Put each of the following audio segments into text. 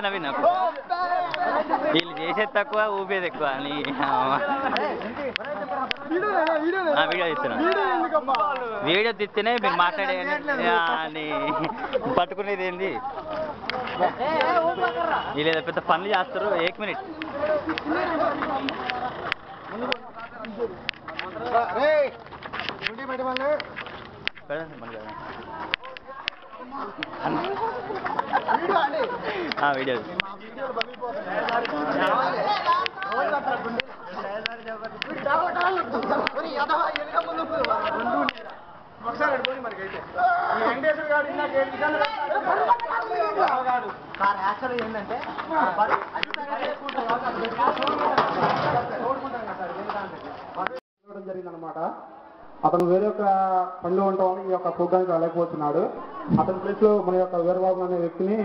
నవీన్ వీళ్ళు చేసేది తక్కువ ఊపేది ఎక్కువ అని వీడియో తీస్తున్నా. వీడియో తీస్తేనే మీరు మాట్లాడే పట్టుకునేది ఏంది? వీళ్ళు పెద్ద పనులు చేస్తారు. 1 మినిట్ వీడియో జరిగిందనమాట. అతను వేరే యొక్క పనిలో ఉండటం ఈ యొక్క ప్రోగ్రామ్కి వెళ్ళకపోతున్నాడు. అతని ప్లేస్ లో మన యొక్క వీరబాబు అనే వ్యక్తిని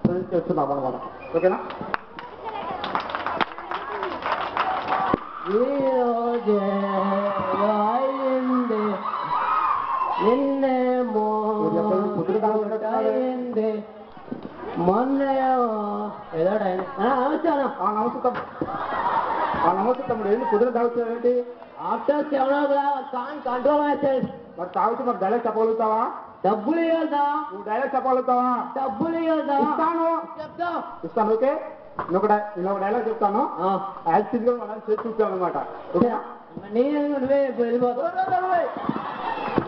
ప్రజెంట్ చేస్తున్నాం అనమాట. ఓకేనా? నమస్తే తమ్ముడు. ఏంటి కుదిరి తాగుతావు ఏంటి? After 7 o'clock control myself. మరి తాగుతూ మరి డైలాగ్ చెప్పగలుగుతావా? డబ్బులు ఇవ్వదా? నువ్వు డైలాగ్ చెప్పగలుగుతావా? డబ్బులు ఇవ్వదా? ఇస్తాను. ఓకే, నేను ఒక డైలాగ్ చెప్తాను. యాక్చువల్ గా మనం చేసి చూపాను అనమాట. ఓకేనా? నువ్వే వెళ్ళిపోతావు.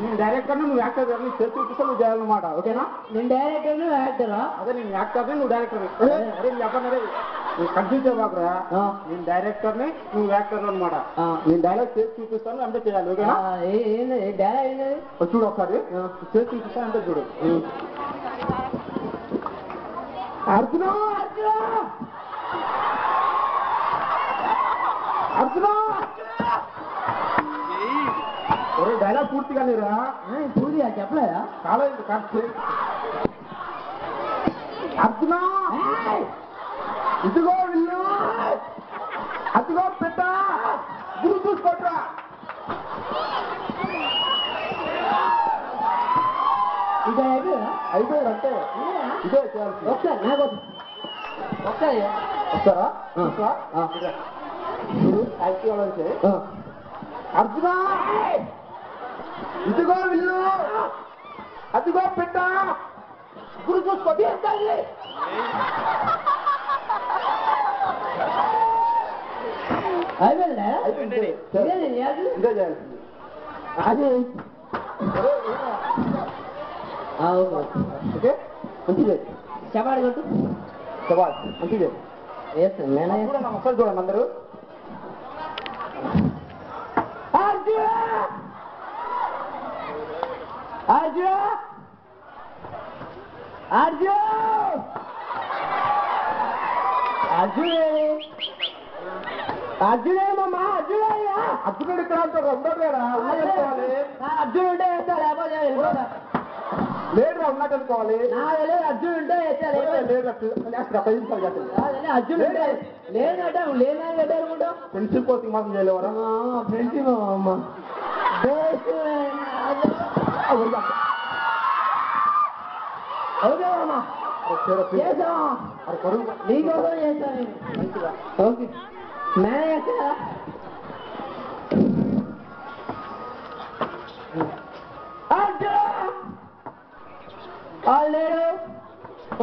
నేను డైరెక్టర్, నువ్వు యాక్టర్. నీ చేసి చూపిస్తా, నువ్వు చేయాలన్నమాట. ఓకేనా? నేను డైరెక్టర్, నువ్వు యాక్టరా? అదే నేను యాక్టర్, నువ్వు డైరెక్టర్. అదే నేను చెప్పండి, అదే నువ్వు కన్ఫ్యూజ్ చేయబాకురా. నేను డైరెక్టర్ని, నువ్వు యాక్టర్ అనమాట. నేను డైలాగ్ చేసి చూపిస్తాను, అంటే చేయాలి. ఓకేనా? డైలాగ్ చూడు ఒకసారి చేసి చూపిస్తాను, అంటే చూడు. అర్జున అర్జున ఒరే డైలాగ్ పూర్తిగా లేరా? పూర్తిగా చెప్పలేదా? కాలేదు. అర్జున ఇదిగో విల్లు, అదిగో పెట్ట, గురు చూసుకోట్రా. ఇదే అయిపోయాడు అంటే ఇదే చేయాల్సింది. ఒకసారి నాకు ఒకసారి వస్తారా? చూడు యాక్టివ్ అంటే అర్జున ఇదిగో విల్లు, అదిగో పెట్ట, గురు చూసుకో. అయిపోయింది. ఇదే చేయాల్సింది. అది ఓకే, మంచిదే. చెప్పాడు కొట్టు. శబాష్, మంచిదే. ఒకసారి చూడండి అందరూ. అర్జునేమమ్మా, అర్జునయ్యా. అర్జునుడు ఇక్కడ అంటారు. ఉండలేరా? అర్జున్ ఉంటే వేస్తా, లేకపోతే లేదురా, ఉన్నట్టు అనుకోవాలి. అర్జున్ ఉంటే అర్జున్ ఉంటే లేదంటే లేదని పెట్టారుకుంటాం. ఫ్రెండ్షిప్ కోసం మాత్రం చేయలేవరా? ఫ్రెండ్షిప్ అమ్మ అవుతావమ్మా, చేసావా? నీకోసం చేస్తాను. ఓకే, మేనేజ్ చేస్తా. వాళ్ళు లేడు,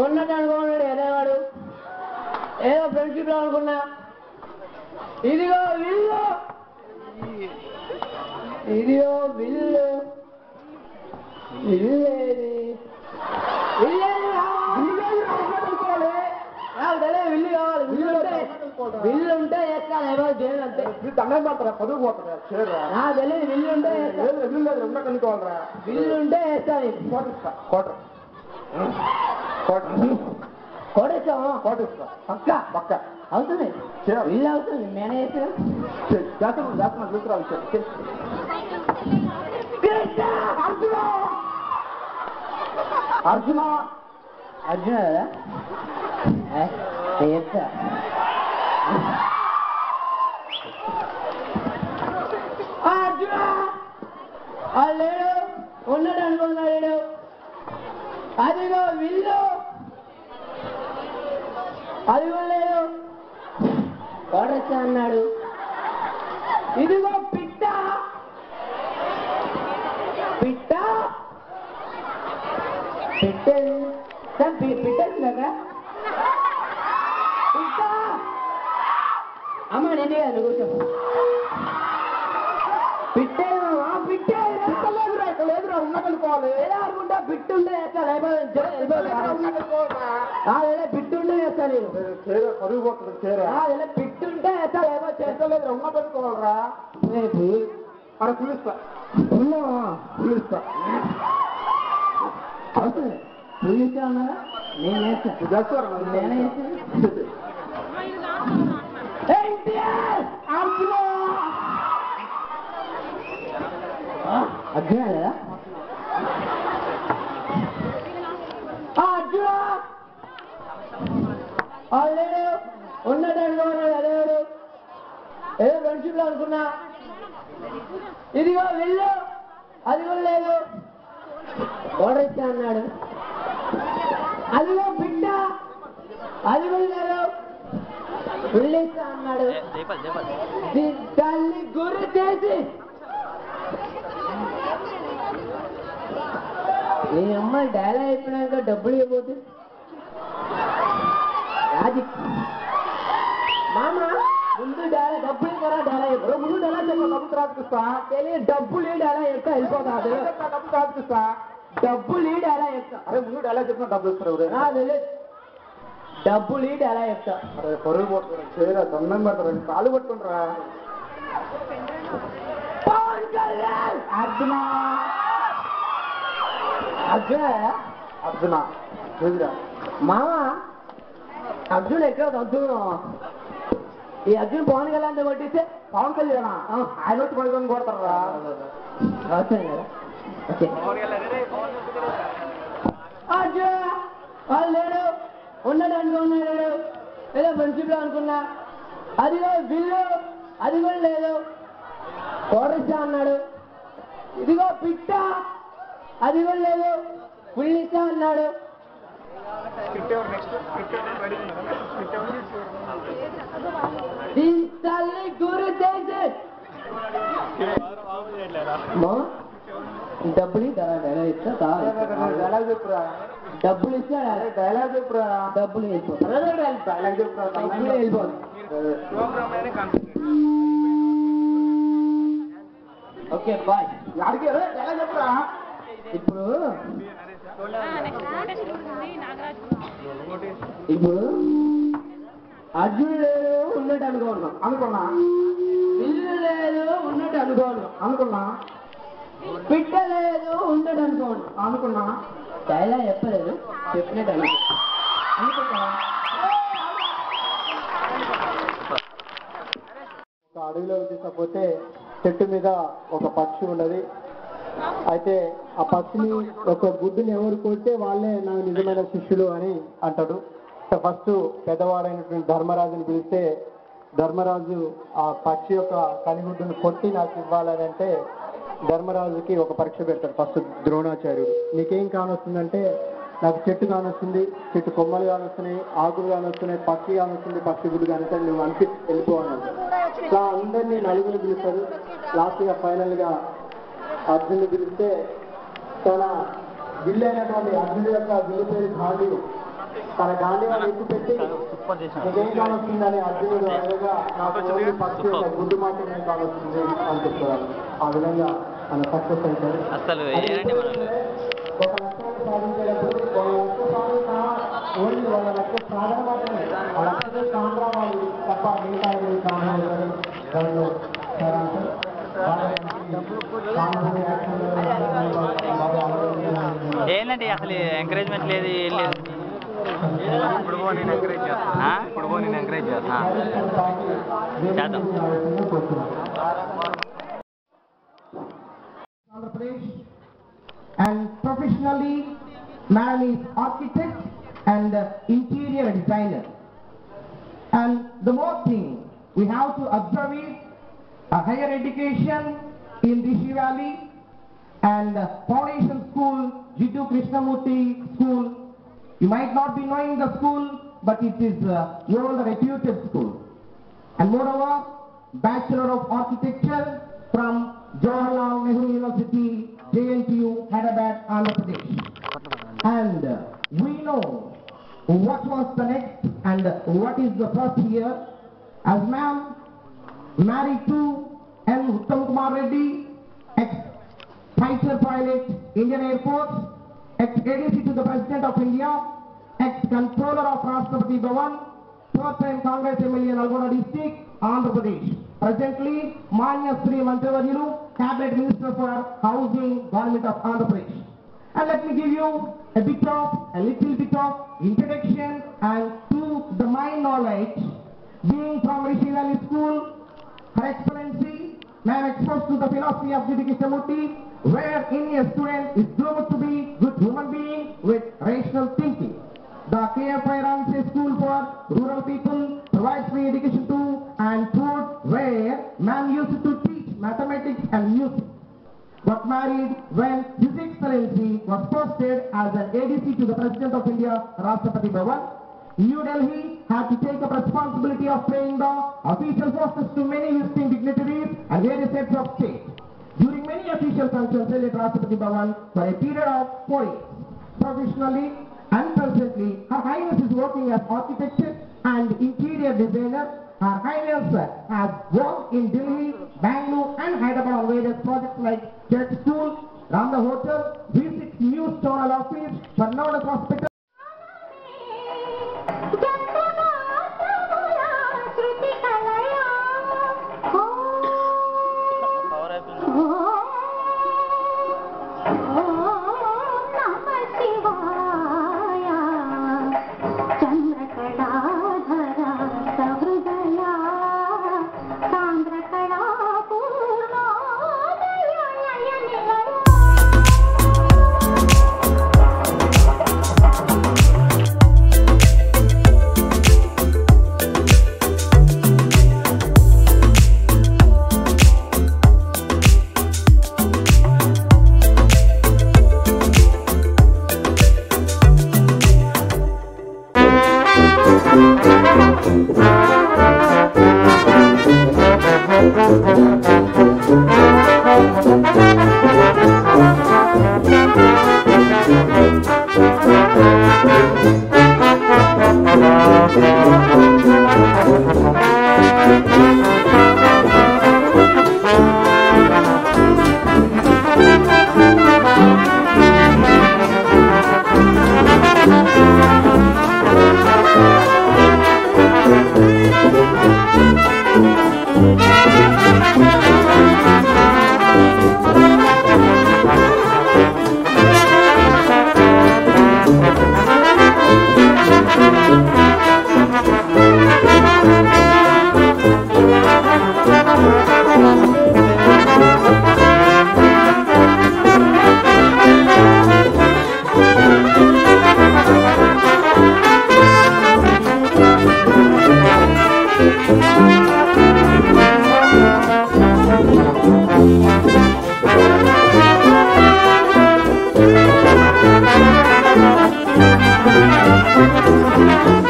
ఉన్నట్టు అనుకున్నాడు. ఎదేవాడు ఏదో ఫ్రెండ్షిప్ లో అనుకున్నా. ఇదిగో విల్లు, ఇదిగో విల్లు, విల్లేది విల్లేది నాకు తెలియదు. విల్లు కావాలి. విల్లు ఉంటే ఎక్కాలి. ఎవరు చేయను అంతే. దండం పడతారా? పదువు పోతారా? నాకు తెలియదు. విల్లు ఉంటే విల్లు లేదు, ఉన్నట్టు అనుకోవాలరా. విల్లు ఉంటే వేస్తాను. కోటర్ కోటేస్తాము. కోటిస్తా పక్క పక్క అవుతుంది. విల్లు అవుతుంది. మేనేజ్ చేస్తున్నా చూసుకురాలి. అర్జున అర్జున కదా చెప్తా. వాళ్ళు లేడు ఉన్నాడు అనుకున్నాడు అదిగో విల్లు అదిగో లేడు వాడొచ్చా అన్నాడు ఇదిగో పిట్ట పిట్ట పెట్టేది సార్ పెట్టేసిందా పిట్ట అమ్మ నేనే కాదు కూర్చో పిట్టే పిట్టే లేదురా ఉన్నదనుకోవాలి ఎలా అనుకుంటా బిట్టుండే వేస్తా బిట్టుండే వేస్తా నేను చీర పరుగు పోతుంది చీర బిట్టుంటే వేస్తా లేబో చేస్తలేదు ఉన్నదనుకోవాలరా రేపు అక్కడ పిలుస్తా పిలుస్తా అవుతుంది పిలిచా అన్నారా నేను వేస్తా చేస్తారు నేనే అర్జునా లేదా అర్జునా లేడు ఉన్నట్టు అనుకున్నాడు అదేవాడు ఏదో ఫ్రెండ్షిప్ లో అనుకున్నా ఇదిగో వెళ్ళు అది కూడా లేదు ఆర్డర్ ఇచ్చా అన్నాడు అదిగో బిడ్డ అది కూడా లేదు వెళ్ళిస్తా అన్నాడు దాన్ని గురి చేసి నీ అమ్మాయి డైలాగ్ అయిపోయినాక డబ్బులు ఇవ్వబోతే రాజిక్ మామ ముందు డైలాగ్ డబ్బులు ఇవ్వరా డైలాగ్ ఇవ్వరు ముందు డైలాగ్ చెప్ప డబ్బు రాజుకిస్తా తెలియదు డబ్బులు ఈ డైలాగ్ ఎక్క వెళ్ళిపోతాడు డబ్బు రాజుకిస్తా డబ్బులు ఈ డైలాగ్ ఎక్క అరే ముందు ఎలా చెప్పిన డబ్బులు ఇస్తారు తెలియదు డబ్బులు ఈ డైలాగ్ ఎక్క అరే పరుగు పోతుంది చీర దండం పెడతారు కాలు పట్టుకుంటారా పవన్ కళ్యాణ్ అర్జున అర్జున అర్జున ఎదురా మామ అర్జున్ ఎక్కడ అర్జున్ ఈ అర్జున్ పవన్ కళ్యాణ్ కొట్టిస్తే పవన్ కళ్యాణ్ ఆయన వచ్చి పడుకొని కొడతారా అవసరం కదా ఓకే అర్జున్ వాళ్ళు లేడు ఉన్నాడు అనుకున్నాడు ఏదో ఫ్రెండ్షిప్ లో అనుకున్నా అదిగో బిల్లు అది కూడా లేదు కోడరిస్తా అన్నాడు ఇదిగో పిట్ట అది కూడా లేదు పుల్లిస్తా అన్నాడు దీన్ని గురి చేసి డబ్బులు డైలాగ్ ఇస్తా డైలాగ్ చెప్పురా డబ్బులు ఇస్తా డైలాగ్ చెప్పురా డబ్బులు వెళ్ళిపోతారు డైలాగ్ చెప్పురా డబ్బులు వెళ్ళిపోతారు ఓకే బాయ్ అడిగి డైలాగ్ చెప్పురా ఇప్పుడు ఇప్పుడు అర్జున్ లేదు ఉన్నట్టు అనుకున్నా ఇల్లు లేదు ఉన్నట్టు అనుకున్నా పిట్ట లేదు ఉన్నట్టు అనుకున్నా డైలాగ్ చెప్పలేదు చెప్పినట్టు అనుకున్నా ఒక అడవిలోకి తీసుకపోతే చెట్టు మీద ఒక పక్షి ఉన్నది. అయితే ఆ పక్షిని ఒక గుడ్డుని ఎవరు కొడితే వాళ్ళే నా నిజమైన శిష్యులు అని అంటాడు. ఫస్ట్ పెద్దవాడైనటువంటి ధర్మరాజుని పిలిస్తే ధర్మరాజు ఆ పక్షి యొక్క కనిగుడ్డును కొట్టి నాకు ఇవ్వాలని అంటే ధర్మరాజుకి ఒక పరీక్ష పెడతాడు. ఫస్ట్ ద్రోణాచార్యుడు, నీకేం కానొస్తుందంటే నాకు చెట్టు కానొస్తుంది, చెట్టు కొమ్మలు కానొస్తున్నాయి, ఆకులు కానొస్తున్నాయి, పక్షి కానొస్తుంది, పక్షి గుడ్డు కానొస్తుంది, నువ్వు అనిపి వెళ్ళిపోవాలి. సో అందరినీ నలుగురు పిలుస్తాడు. లాస్ట్గా ఫైనల్గా అర్జునుడు పిలిస్తే తన విల్లు అయినటువంటి అర్జునుడి యొక్క విల్లు పేరు గాంధీవు. తన గాంధీవాన్ని ఎత్తి పెట్టి నీకేం కానొస్తుందని అర్జునుడు అనగా నాకు ఓన్లీ పక్షి యొక్క గుడ్డు మాత్రమే కానొస్తుంది అని చెప్తారు. ఆ విధంగా మన సక్సెస్ అవుతారు. ఒక లక్ష్యాన్ని సాధించేటప్పుడు ఓన్లీ వాళ్ళ లక్ష్య సాధన మాత్రమే, ఆ లక్ష్యం కాంట్రావాలి తప్ప మిగతా దానిలో ఏంటంటే అసలు ఎంకరేజ్మెంట్ లేదు, ఏం లేదు. ఇప్పుడు నేను ఎంకరేజ్ చేస్తాను. And professionally, man is architect and interior designer. And the more thing we have to observe is a higher education in Rishi Valley and Foundation School, Jiddu Krishnamurti School. You might not be knowing the school, but it is old reputed school. And moreover, Bachelor of Architecture from Jawaharlal Nehru University, JNTU, Hyderabad, Andhra Pradesh. And we know what was the next and what is the first year. As ma'am married to N. Uttam Kumar Reddy, ex-fighter pilot, Indian Air Force, ex-ADC to the President of India, ex-controller of Rashtrapati Bhavan, first-time Congress MLA Nalgonda District, Andhra Pradesh. Presently, Manya Sri Mantrivaryalu, Cabinet Minister for Housing, Government of Andhra Pradesh. And let me give you a little bit of introduction and to the my knowledge. Being from Rishi Valley School, Her Excellency, I am exposed to the philosophy of Jiddu Krishnamurti, wherein a student is groomed to be good human being with rational thinking. The KFI runs a school for rural people, provides free education to and food, where ma'am used to teach mathematics and music. Got married when His Excellency was posted as an ADC to the President of India, Rashtrapati Bhavan. New Delhi had to take up responsibility of paying the official forces to many visiting dignitaries and various heads of state. During many official functions held at Rashtrapati Bhavan for a period of 4 years. Professionally and presently, Her Highness is working as architect and interior designer. Her Highness has worked in Delhi, Bangalore and Hyderabad on various projects like Church School, Ramda Hotel, V6 News Channel Office, Barnard Hospital.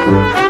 Thank you.